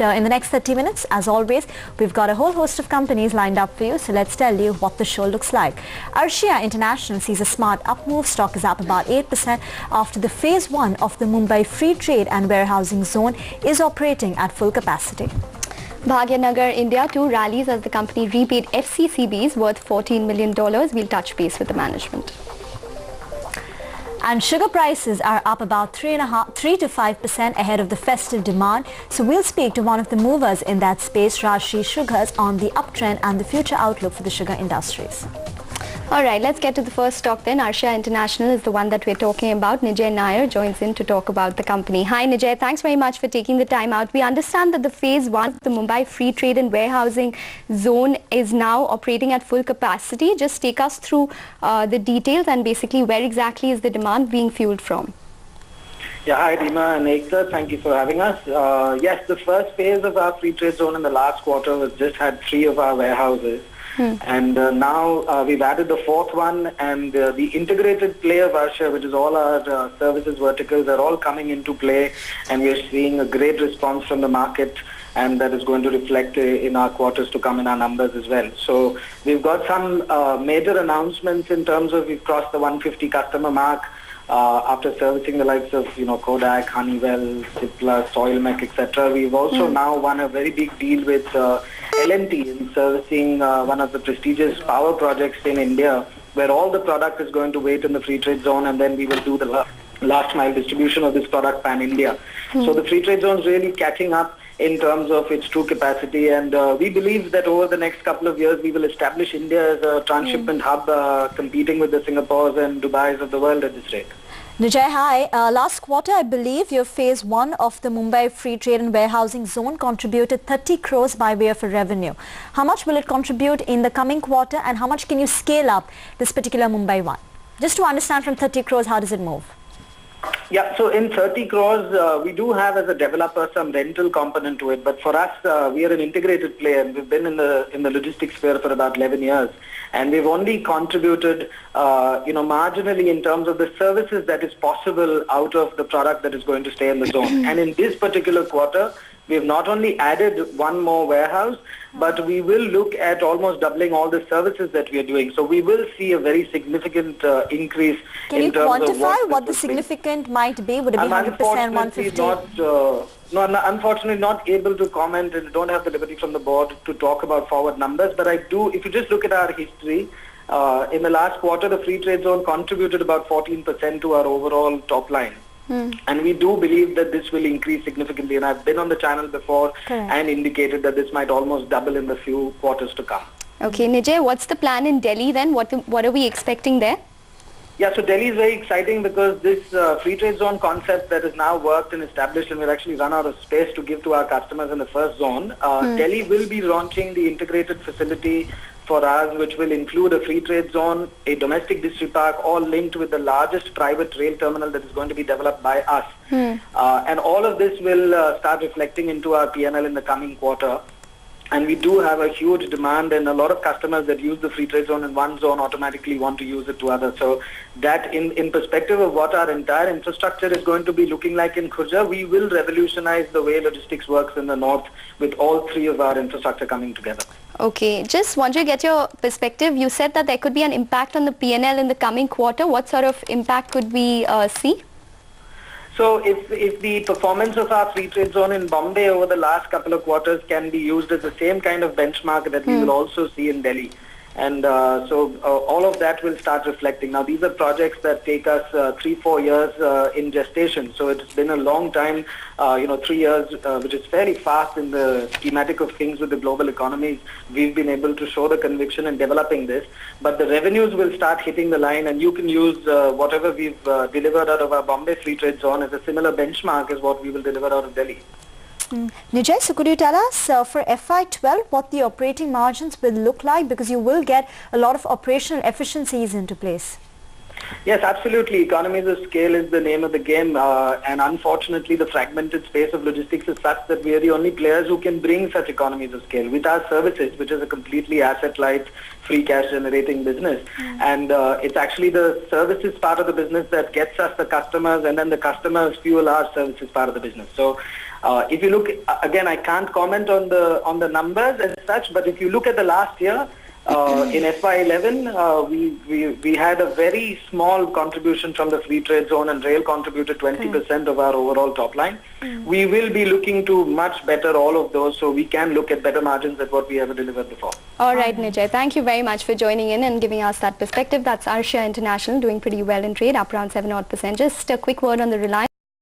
in the next 30 minutes. As always, we've got a whole host of companies lined up for you, so let's tell you what the show looks like. Arshiya International sees a smart up move. Stock is up about 8% after the phase 1 of the Mumbai Free Trade and Warehousing Zone is operating at full capacity. Bhagyanagar India too rallies as the company repaid FCCBs worth $14 million. We'll touch base with the management. And sugar prices are up about 3 to 5% ahead of the festive demand. So we'll speak to one of the movers in that space, Rashi Sugars, on the uptrend and the future outlook for the sugar industries. All right, let's get to the first stock then. Arshiya International is the one that we're talking about. Nijay Nair joins in to talk about the company. Hi Nijay, thanks very much for taking the time out. We understand that the phase 1 of the Mumbai Free Trade and Warehousing Zone is now operating at full capacity. Just take us through the details and basically where exactly is the demand being fueled from? Yeah, hi Rima and Ekta, thank you for having us. Yes, the first phase of our free trade zone in the last quarter was just had 3 of our warehouses. And now we've added the 4th one, and the integrated play of Arshiya, which is all our services verticals, are all coming into play, and we're seeing a great response from the market, and that is going to reflect in our quarters to come in our numbers as well. So we've got some major announcements in terms of we've crossed the 150 customer mark. After servicing the likes of, Kodak, Honeywell, Cipla, Soilmec, etc. We've also now won a very big deal with L&T in servicing one of the prestigious power projects in India, where all the product is going to wait in the free trade zone, and then we will do the last mile distribution of this product pan-India. So the free trade zone is really catching up in terms of its true capacity, and we believe that over the next couple of years we will establish India as a transshipment hub, competing with the Singapores and Dubais of the world at this rate. Nijay, hi. Last quarter, I believe your phase 1 of the Mumbai Free Trade and Warehousing Zone contributed 30 crores by way of a revenue. How much will it contribute in the coming quarter, and how much can you scale up this particular Mumbai one? Just to understand from 30 crores, how does it move? Yeah, so in 30 crores, we do have as a developer some rental component to it, but for us, we are an integrated player, and we've been in the logistics sphere for about 11 years, and we've only contributed, marginally in terms of the services that is possible out of the product that is going to stay in the zone. And in this particular quarter, we have not only added 1 more warehouse, but we will look at almost doubling all the services that we are doing. So we will see a very significant increase in terms of Can you quantify what the significant might be? Would it be 100%, 150? No, I'm unfortunately not able to comment, and don't have the liberty from the board to talk about forward numbers. But I do, if you just look at our history, in the last quarter, the free trade zone contributed about 14% to our overall top line. And we do believe that this will increase significantly. And I've been on the channel before and indicated that this might almost double in the few quarters to come. Okay, Nijay, what's the plan in Delhi then? What are we expecting there? Yeah, so Delhi is very exciting because this free trade zone concept that is now worked and established, and we've actually run out of space to give to our customers in the first zone. Delhi will be launching the integrated facility for us, which will include a free trade zone, a domestic district park, all linked with the largest private rail terminal that is going to be developed by us. And all of this will start reflecting into our P&L in the coming quarter. And we do have a huge demand, and a lot of customers that use the free trade zone in one zone automatically want to use it to others. So that in perspective of what our entire infrastructure is going to be looking like in Khurja, we will revolutionize the way logistics works in the north with all 3 of our infrastructure coming together. Okay, just want to get your perspective. You said that there could be an impact on the P&L in the coming quarter. What sort of impact could we see? So if the performance of our free trade zone in Bombay over the last couple of quarters can be used as the same kind of benchmark that we will also see in Delhi. And so all of that will start reflecting. Now, these are projects that take us 3-4 years in gestation. So it's been a long time, 3 years, which is fairly fast in the schematic of things with the global economies. We've been able to show the conviction in developing this. But the revenues will start hitting the line, and you can use whatever we've delivered out of our Bombay free trade zone as a similar benchmark as what we will deliver out of Delhi. Nijay, so could you tell us for FY12 what the operating margins will look like, because you will get a lot of operational efficiencies into place? Yes, absolutely. Economies of scale is the name of the game, and unfortunately the fragmented space of logistics is such that we are the only players who can bring such economies of scale with our services, which is a completely asset-light, free cash generating business. And it's actually the services part of the business that gets us the customers, and then the customers fuel our services part of the business. So if you look, again, I can't comment on the numbers as such, but if you look at the last year, in FY11, we had a very small contribution from the free trade zone, and rail contributed 20% of our overall top line. We will be looking to much better all of those, so we can look at better margins than what we ever delivered before. All right, Nijay, thank you very much for joining in and giving us that perspective. That's Arshiya International doing pretty well in trade, up around 7% odd. Just a quick word on the Reliance.